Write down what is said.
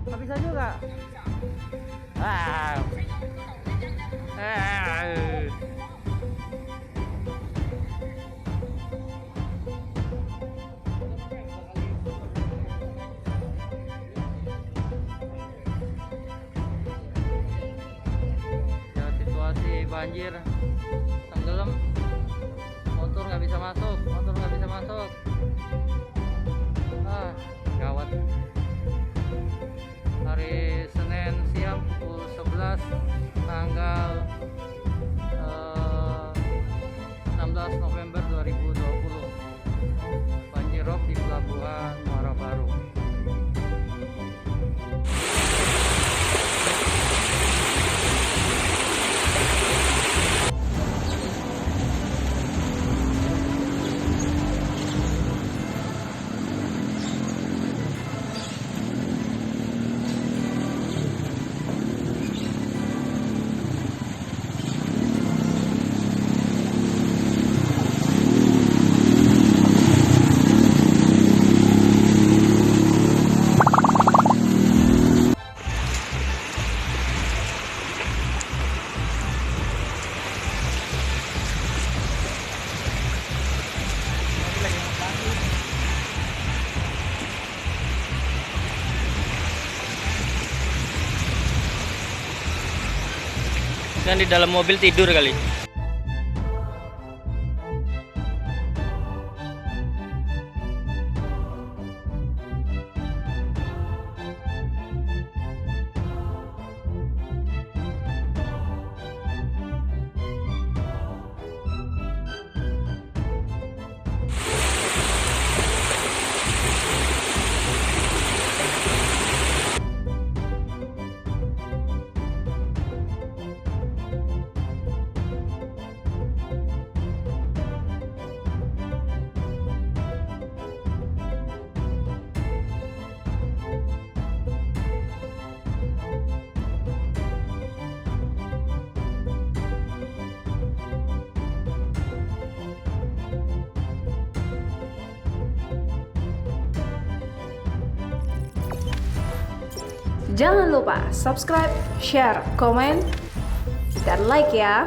Nggak bisa juga. Ah. Ah. Ya, situasi banjir, tenggelam, motor nggak bisa masuk, ah gawat. Hari Senin siang pukul 11 tanggal 16 November 2020, banjir rob di Pelabuhan Muara Baru. Kan di dalam mobil tidur kali. Jangan lupa subscribe, share, komen, dan like ya.